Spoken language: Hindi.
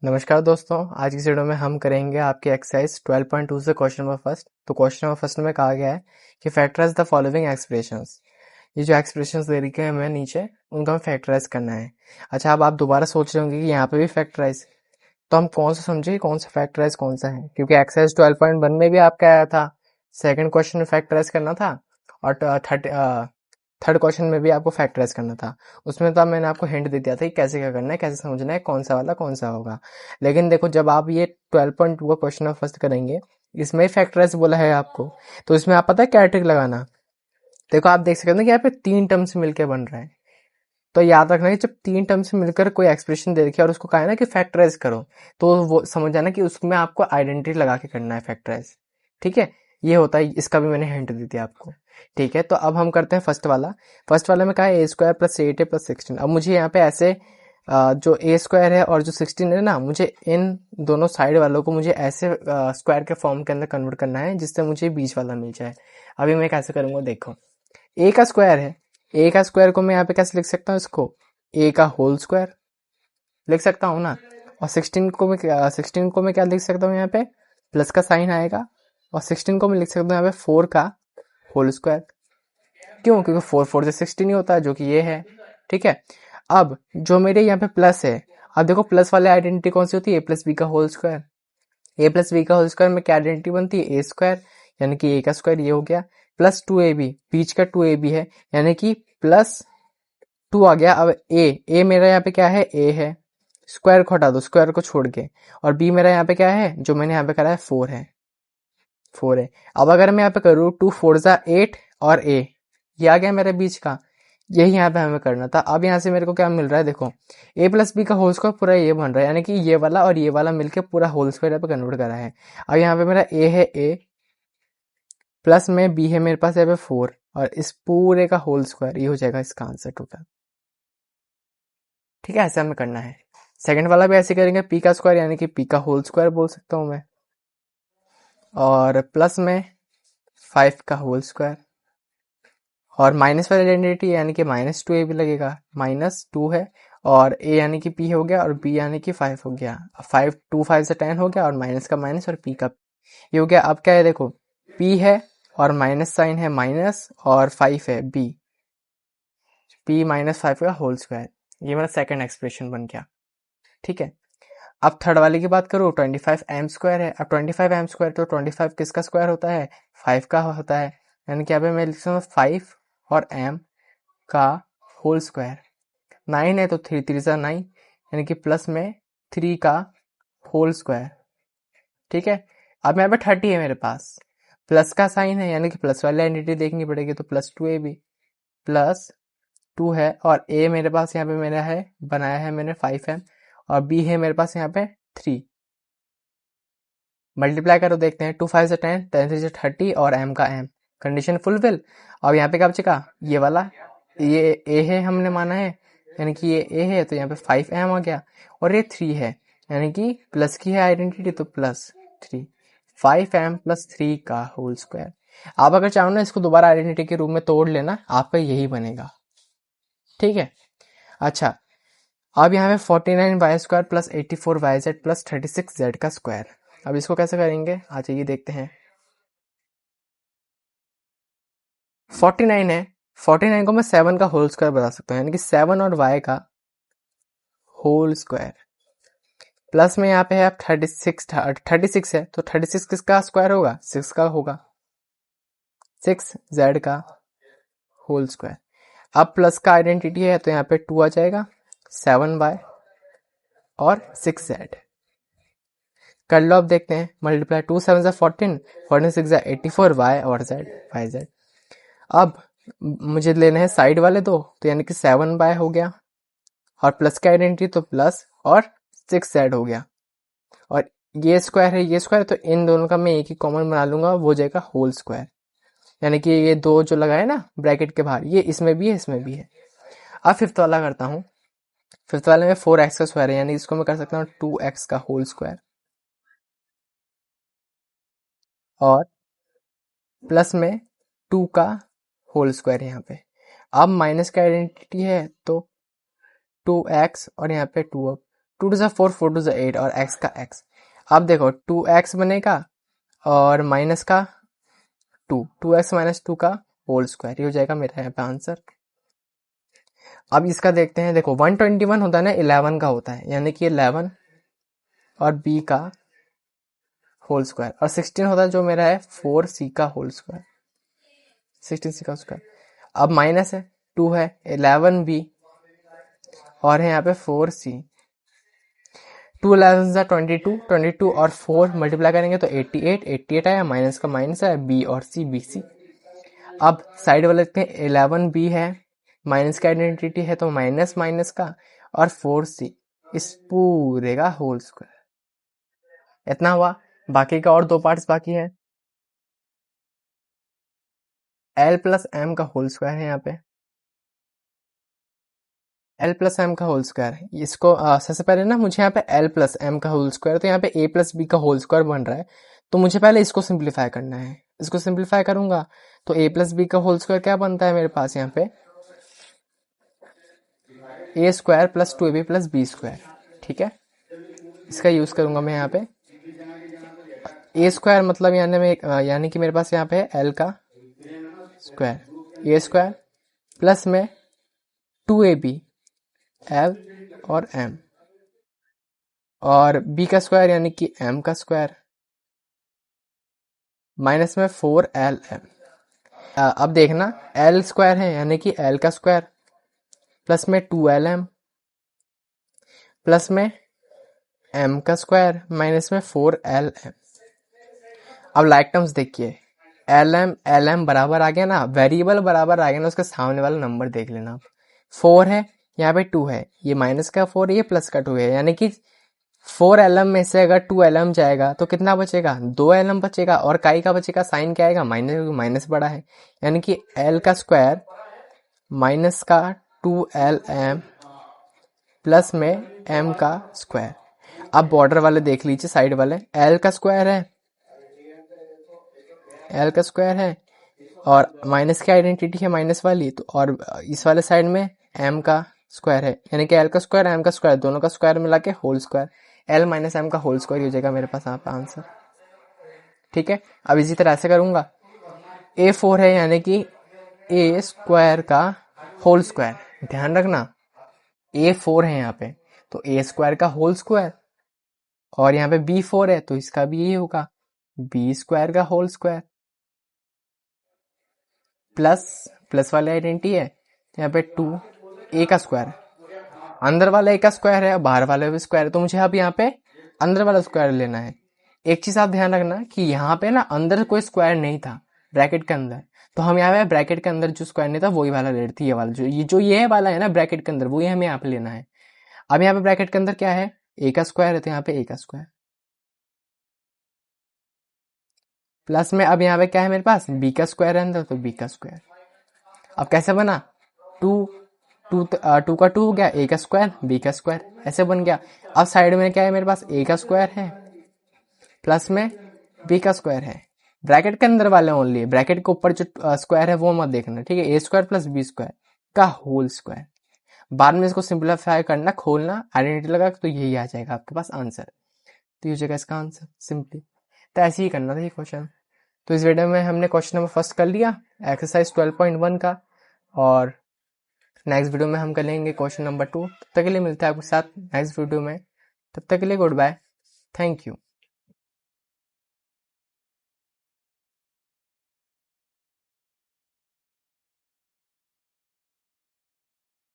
नमस्कार दोस्तों, आज की इस वीडियो में हम करेंगे आपके एक्सरसाइज 12.2 से क्वेश्चन नंबर फर्स्ट। तो क्वेश्चन नंबर फर्स्ट में कहा गया है कि फैक्टराइज द फॉलोइंग एक्सप्रेशंस। ये जो एक्सप्रेशंस दे रखे हैं हमें नीचे, उनको हमें फैक्टराइज करना है। अच्छा, अब आप दोबारा सोच रहे होंगे कि यहाँ पे भी फैक्टराइज, तो हम कौन सा समझे कौन सा फैक्टराइज कौन सा है, क्योंकि एक्सरसाइज 12.1 में भी आपका आया था सेकंड क्वेश्चन में फैक्टराइज करना था, और थर्ड क्वेश्चन में भी आपको फैक्टराइज करना था। उसमें तो मैंने आपको हिंट दे दिया था कि कैसे क्या करना है, कैसे समझना है, कौन सा वाला कौन सा होगा। लेकिन देखो, जब आप ये 12.2 का क्वेश्चन आप फर्स्ट करेंगे, इसमें फैक्टराइज बोला है आपको, तो इसमें आप पता है क्या ट्रिक लगाना। देखो, आप देख सकते हैं कि यहाँ पे तीन टर्म्स मिलकर बन रहा है। तो याद रखना कि जब तीन टर्म्स मिलकर कोई एक्सप्रेशन दे रखी है और उसको कहा है ना कि फैक्टराइज करो, तो वो समझ जाना कि उसमें आपको आइडेंटिटी लगा के करना है फैक्टराइज। ठीक है, ये होता है, इसका भी मैंने हिंट दी थी आपको। ठीक है, तो अब हम करते हैं फर्स्ट वाला। फर्स्ट वाला में कहा है A² + 8A + 16। अब मुझे यहाँ पे ऐसे जो A² है और जो 16 है ना, मुझे इन दोनों साइड वालों को मुझे ऐसे स्क्वायर के फॉर्म के अंदर कन्वर्ट करना है जिससे मुझे बीच वाला मिल जाए। अभी मैं कैसे करूंगा, देखो। ए का स्क्वायर है, ए का स्क्वायर को मैं यहाँ पे कैसे लिख सकता हूँ, इसको ए का होल स्क्वायर लिख सकता हूँ ना। और 16 को मैं क्या लिख सकता हूँ, यहाँ पे प्लस का साइन आएगा, और 16 को मैं लिख सकता हूँ यहाँ पे 4 का होल स्क्वायर। क्यों? क्योंकि 4 4 से 16 ही होता है, जो कि ये है। ठीक है, अब जो मेरे यहाँ पे प्लस है, अब देखो प्लस वाले आइडेंटिटी कौन सी होती है, A + B का होल स्क्वायर। A + B का होल स्क्वायर में क्या आइडेंटिटी बनती है, A², यानी कि ए का स्क्वायर, ये हो गया, प्लस 2AB, बीच का 2AB है, यानी कि प्लस 2 आ गया। अब ए मेरा यहाँ पे क्या है, ए है, स्क्वायर को हटा दो, स्क्वायर को छोड़ के, और बी मेरा यहाँ पे क्या है, जो मैंने यहाँ पे करा है 4 है, 4 है। अब अगर मैं यहाँ पे करूँ 2 4 जा 8 और ए, ये आ गया मेरे बीच का, यही यहाँ पे हमें करना था। अब यहाँ से मेरे को क्या मिल रहा है, देखो A + B का होल स्क्वायर पूरा ये बन रहा है, यानी कि ये वाला और ये वाला मिलके पूरा होल स्क्वायर यहाँ पे कन्वर्ट करा है। अब यहाँ पे मेरा ए है, ए प्लस में बी है मेरे पास यहाँ पे 4, और इस पूरे का होल स्क्वायर, ये हो जाएगा इसका आंसर टोटल। ठीक है, ऐसे हमें करना है। सेकंड वाला भी ऐसे करेंगे, पी का स्क्वायर यानी कि पी का होल स्क्वायर बोल सकता हूँ मैं, और प्लस में 5 का होल स्क्वायर, और माइनस वाली आइडेंटिटी यानी कि -2a भी लगेगा, -2 है, और a यानी कि p हो गया, और b यानी कि 5 हो गया। 5 2 5 से 10 हो गया, और माइनस का माइनस और p का ये हो गया। अब क्या है, देखो p है और माइनस साइन है, माइनस, और 5 है b, p -5 का होल स्क्वायर, ये मेरा सेकंड एक्सप्रेशन बन गया। ठीक है, अब थर्ड वाले की बात करूँ, 25m² है। अब 25m² तो 25 किसका स्क्वायर होता है, 5 का होता है, यानी कि यहाँ पे मैं लिख सकता हूँ 5 और m का होल स्क्वायर। 9 है तो 3 3 जा 9, यानी कि प्लस में 3 का होल स्क्वायर। ठीक है, अब यहाँ पे 30 है मेरे पास, प्लस का साइन है, यानी कि प्लस वाली आइडेंटिटी देखनी पड़ेगी, तो +2ab प्लस 2 है, और a मेरे पास यहाँ पे मेरा है, बनाया है मैंने 5m, और b है मेरे पास यहाँ पे 3। मल्टीप्लाई करो, देखते हैं, 2 5 से 10, 10 3 से 30, और m का m, कंडीशन फुलफिल। अब यहाँ पे क्या बचेगा, ये वाला, ये a है हमने माना है, यानी कि ये a है, तो यहाँ पे 5m आ गया, और ये 3 है, यानी कि प्लस की है आइडेंटिटी, तो +3, 5m + 3 का होल स्क्वायर। आप अगर चाहो ना, इसको दोबारा आइडेंटिटी के रूप में तोड़ लेना, आपका यही बनेगा। ठीक है, अच्छा, अब यहाँ पे 49y² + 84yz + 36z का स्क्वायर। अब इसको कैसे करेंगे, आ जाइए देखते हैं। 49 है, 49 को मैं 7 का होल स्क्वायर बता सकता हूँ, यानी कि 7 और y का होल स्क्वायर, प्लस में यहाँ पे है 36 है, तो 36 किसका स्क्वायर होगा, 6 का होगा, 6z का होल स्क्वायर। अब प्लस का आइडेंटिटी है, तो यहाँ पे 2 आ जाएगा, 7y और 6z कर लो। अब देखते हैं, मल्टीप्लाई 2 7 जा 14, 14 6 जा 84, y और z, yz। अब मुझे लेने हैं साइड वाले दो, तो यानी कि 7y हो गया, और प्लस की आइडेंटिटी तो प्लस, और 6z हो गया, और ये स्क्वायर है, ये स्क्वायर, तो इन दोनों का मैं एक ही कॉमन बना लूंगा, वो जाएगा होल स्क्वायर, यानी कि ये दो जो लगाए ना ब्रैकेट के बाहर, ये इसमें भी है, इसमें भी है। अब फिफ्थ वाला करता हूँ। फिफ्थ वाले में 4x का स्क्वायर है, यानी इसको मैं कर सकता हूँ 2x का होल स्क्वायर, और प्लस में 2 का होल स्क्वायर यहाँ पे। अब माइनस का आइडेंटिटी है, तो 2x और यहाँ पे 2, 2 टू ज़ा 4, 4 टू ज़ा 8 और x का x। अब देखो 2x बनेगा और माइनस का 2x माइनस 2 का होल स्क्वायर, ये हो जाएगा मेरा यहाँ पे आंसर। अब इसका देखते हैं, देखो 121 होता है ना 11 का होता है, यानी कि 11 और b का होल स्क्वायर, और 16 होता है जो मेरा है 4c का होल स्क्वायर, 16c का स्क्वायर। अब माइनस है 2 है 11b और है यहाँ पे 4c, 2 11 जा 22, 22 और 4 मल्टीप्लाई करेंगे तो 88, 88 आया, माइनस का माइनस है, b और c, bc। अब साइड वाले देखते हैं 11b है, माइनस का आइडेंटिटी है तो माइनस माइनस का, और 4c इस पूरे का होल स्क्वायर। इतना हुआ। बाकी का और 2 पार्ट्स बाकी है। l प्लस m का होल स्क्वायर है यहाँ पे, l प्लस एम का होल स्क्वायर। इसको सबसे पहले ना मुझे यहाँ पे l प्लस एम का होल स्क्वायर, तो यहाँ पे a प्लस बी का होल स्क्वायर बन रहा है, तो मुझे पहले इसको सिंप्लीफाई करना है। इसको सिंप्लीफाई करूंगा तो a प्लस बी का होल स्क्वायर क्या बनता है मेरे पास यहाँ पे, a square plus 2ab plus B square. ठीक है, इसका यूज करूंगा मैं यहाँ पे। a स्क्वायर मतलब यानी कि मेरे पास यहाँ पे है l का स्क्वायर, a स्क्वायर प्लस में 2ab l और m, और b का स्क्वायर यानी कि m का स्क्वायर, माइनस में 4lm। अब देखना l स्क्वायर है यानी कि l का स्क्वायर, प्लस में 2lm, प्लस में m का स्क्वायर, माइनस में 4lm। अब लाइक टर्म्स देखिए, lm बराबर आ गया ना, वेरिएबल बराबर आ गया ना, उसके सामने वाला नंबर देख लेना आप। 4 है, यहाँ पे 2 है, ये माइनस का 4 ये प्लस का 2 है, यानी कि 4lm में से अगर 2lm जाएगा तो कितना बचेगा, 2lm बचेगा, और काई का बचेगा, साइन क्या आएगा, माइनस, माइनस बड़ा है, यानी कि l का स्क्वायर माइनस का 2lm प्लस में m का स्क्वायर। अब बॉर्डर वाले देख लीजिए, साइड वाले l का स्क्वायर है, l का स्क्वायर है, और माइनस की आइडेंटिटी है माइनस वाली, तो और इस वाले साइड में m का स्क्वायर है, यानी कि l का स्क्वायर m का स्क्वायर दोनों का स्क्वायर मिला के whole square, l minus M का होल स्क्वायर हो जाएगा मेरे पास यहाँ पे आंसर। ठीक है, अब इसी तरह से करूंगा, a4 है यानी कि a स्क्वायर का होल स्क्वायर, ध्यान रखना a4 है यहाँ पे, तो a स्क्वायर का होल स्क्वायर, और यहाँ पे b4 है तो इसका भी यही होगा, b स्क्वायर का होल स्क्वायर, प्लस वाले आइडेंटिटी है, यहाँ पे 2 a का स्क्वायर, अंदर वाला a का स्क्वायर है, बाहर वाला भी स्क्वायर है, तो मुझे अब यहाँ पे अंदर वाला स्क्वायर लेना है। एक चीज आप ध्यान रखना कि यहाँ पे ना अंदर कोई स्क्वायर नहीं था ब्रैकेट के अंदर, तो हम यहाँ पे ब्रैकेट के अंदर जो स्क्वायर नहीं था वही वाला ले रहे थे, ये वाला जो ये वाला है ना ब्रैकेट के अंदर, वही हमें यहाँ पे लेना है। अब यहाँ पे ब्रैकेट के अंदर क्या है, a का स्क्वायर है, तो यहाँ पे a का स्क्वायर, प्लस में अब यहाँ पे क्या है मेरे पास, b का स्क्वायर है अंदर, तो b का स्क्वायर। अब कैसे बना, 2 2 का 2 हो गया, a का स्क्वायर b का स्क्वायर, ऐसे बन गया। अब साइड में क्या है मेरे पास, a का स्क्वायर है प्लस में b का स्क्वायर है, ब्रैकेट के अंदर वाले ओनली, ब्रैकेट के ऊपर जो स्क्वायर है वो मत देखना, ठीक है, a square plus b square का होल स्क्वायर। बाद में इसको सिंप्लीफाई करना, खोलना, आइडेंटिटी लगा तो यही आ जाएगा आपके पास आंसर, तो ये हो जाएगा इसका आंसर सिंपली। तो ऐसे ही करना था ये क्वेश्चन। तो इस वीडियो में हमने क्वेश्चन नंबर फर्स्ट कर लिया एक्सरसाइज 12.1 का, और नेक्स्ट वीडियो में हम कर लेंगे क्वेश्चन नंबर 2। तब तक के लिए मिलता है आपके साथ नेक्स्ट वीडियो में, तब तक के लिए गुड बाय, थैंक यू।